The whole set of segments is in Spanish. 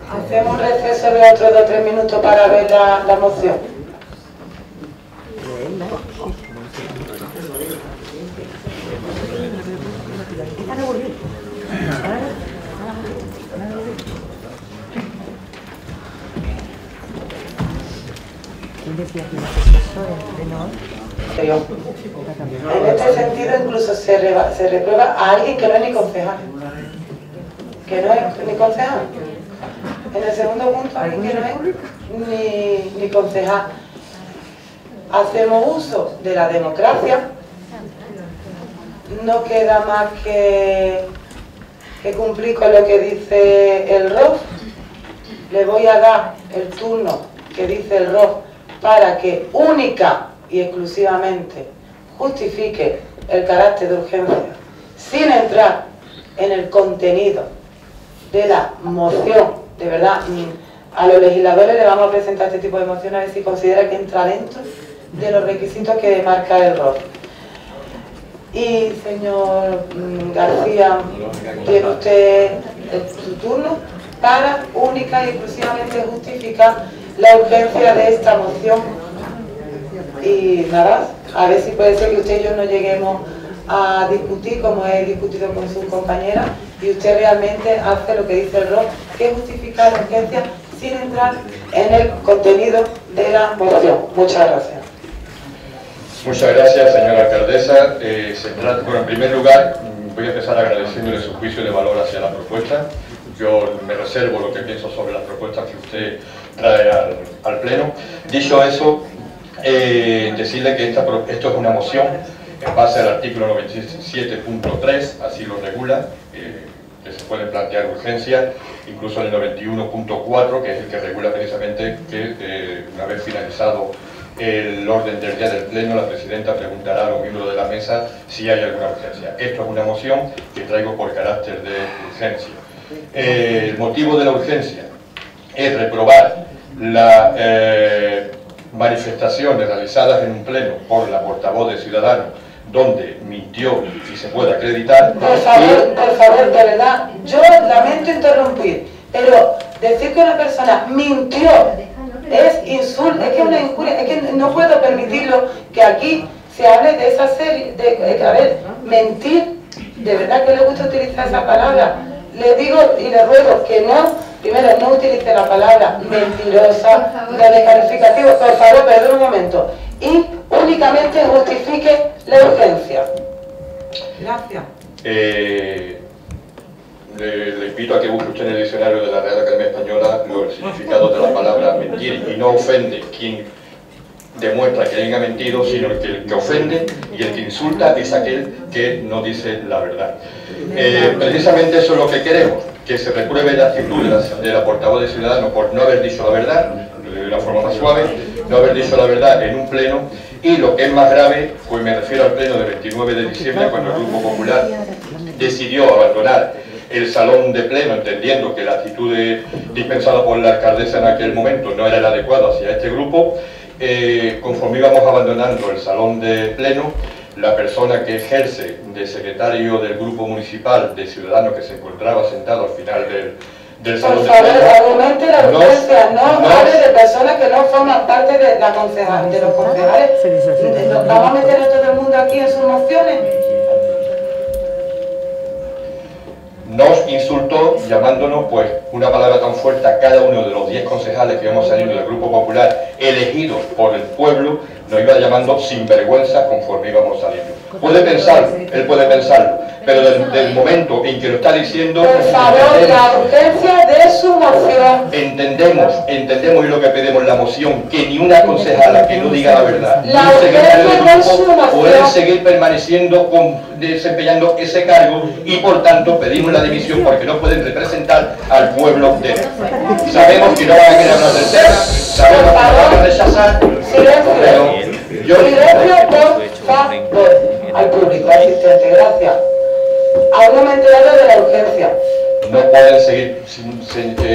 Hacemos un receso de otros 2 o 3 minutos para ver la moción. En este sentido incluso se reprueba a alguien que no es ni concejal. Que no es ni concejal. En el segundo punto, alguien que no es ni concejal. Hacemos uso de la democracia. No queda más que cumplir con lo que dice el ROF. Le voy a dar el turno que dice el ROF para que única y exclusivamente justifique el carácter de urgencia, sin entrar en el contenido de la moción. De verdad, a los legisladores le vamos a presentar este tipo de moción a ver si considera que entra dentro de los requisitos que marca el ROF. Y señor García, tiene usted su turno para única y exclusivamente justificar la urgencia de esta moción. Y nada, a ver si puede ser que usted y yo no lleguemos a discutir como he discutido con sus compañeras y usted realmente hace lo que dice el ROF, que es justificar la urgencia sin entrar en el contenido de la moción. Muchas gracias. Muchas gracias, señora alcaldesa. Bueno, en primer lugar, voy a empezar agradeciéndole su juicio de valor hacia la propuesta. Yo me reservo lo que pienso sobre las propuestas que usted trae al Pleno. Dicho eso, decirle que esto es una moción en base al artículo 97.3, así lo regula, que se puede plantear urgencia, incluso en el 91.4, que es el que regula precisamente que una vez finalizado el orden del día del Pleno, la presidenta preguntará a los miembros de la mesa si hay alguna urgencia. Esto es una moción que traigo por carácter de urgencia. El motivo de la urgencia es reprobar las manifestaciones realizadas en un Pleno por la portavoz de Ciudadanos, donde mintió, si se puede acreditar. Por favor, de verdad, yo lamento interrumpir, pero decir que una persona mintió es insulto, es que es una injuria, es que no puedo permitirlo que aquí se hable de esa serie, a ver, mentir, de verdad que le gusta utilizar esa palabra. Le digo y le ruego que no, primero no utilice la palabra mentirosa, de descalificativo, por favor, perdón un momento, y únicamente justifique la urgencia. Gracias. Le invito a que busque usted en el diccionario de la Real Academia Española el significado de la palabra mentir, y no ofende quien demuestra que alguien ha mentido, sino el que ofende y el que insulta es aquel que no dice la verdad. Precisamente eso es lo que queremos, que se repruebe la actitud de la portavoz de Ciudadanos por no haber dicho la verdad, de una forma más suave, no haber dicho la verdad en un pleno, y lo que es más grave, pues me refiero al pleno del 29 de diciembre, cuando el Grupo Popular decidió abandonar el salón de pleno, entendiendo que la actitud dispensada por la alcaldesa en aquel momento no era la adecuada hacia este grupo. Conforme íbamos abandonando el salón de pleno, la persona que ejerce de secretario del grupo municipal de Ciudadanos, que se encontraba sentado al final del salón de pleno, por favor, argumente la urgencia, no hable de personas que no forman parte de la concejal, de los concejales. ¿Vamos a meter a todo el mundo aquí en sus mociones? Nos insultó llamándonos, pues, una palabra tan fuerte a cada uno de los 10 concejales que íbamos saliendo del Grupo Popular, elegidos por el pueblo, nos iba llamando sinvergüenza conforme íbamos saliendo. Puede pensarlo, él puede pensarlo, pero del momento en que lo está diciendo... Por favor, la urgencia de su moción. Entendemos y lo que pedimos en la moción, que ni una concejala que no diga la verdad, ni un secretario del grupo pueden seguir permaneciendo, desempeñando ese cargo, y por tanto pedimos la dimisión porque no pueden representar al pueblo de él. Sabemos que no van a querer hablar del tema, sabemos que no van a rechazar, pero yo... Silencio, por favor, al público asistente, gracias. Aún no me he enterado de la urgencia. No pueden seguir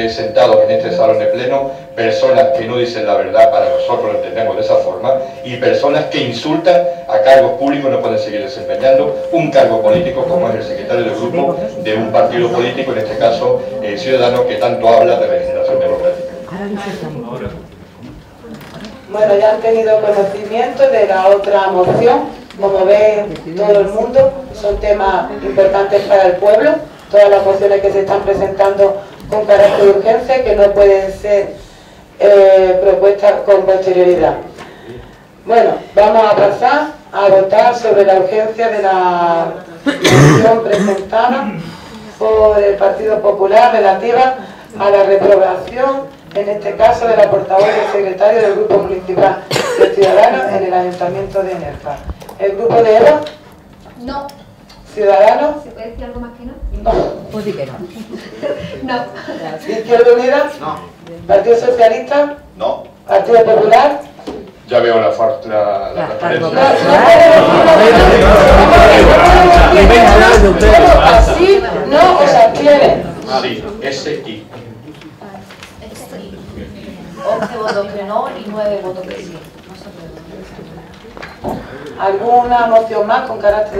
sentados en este salón de pleno personas que no dicen la verdad, para nosotros lo entendemos de esa forma, y personas que insultan a cargos públicos. No pueden seguir desempeñando un cargo político como es el secretario del grupo de un partido político, en este caso Ciudadanos, que tanto habla de regeneración democrática. Bueno, ya han tenido conocimiento de la otra moción. Como ve todo el mundo, son temas importantes para el pueblo. Todas las mociones que se están presentando con carácter de urgencia, que no pueden ser propuestas con posterioridad. Bueno, vamos a pasar a votar sobre la urgencia de la moción presentada por el Partido Popular relativa a la reprobación, en este caso de la portavoz del secretario del Grupo Municipal de Ciudadanos en el Ayuntamiento de Nerja. ¿El grupo de EVA? No. ¿Ciudadanos? ¿Se puede decir algo más que no? No. Pues di que no. No. ¿Izquierda Unida? No. ¿Partido Socialista? No. ¿Partido Popular? Ya veo la transparencia. Así no os abstienen. Sí, ese y. 11 votos que no y 9 votos que sí. ¿Alguna moción más con carácter de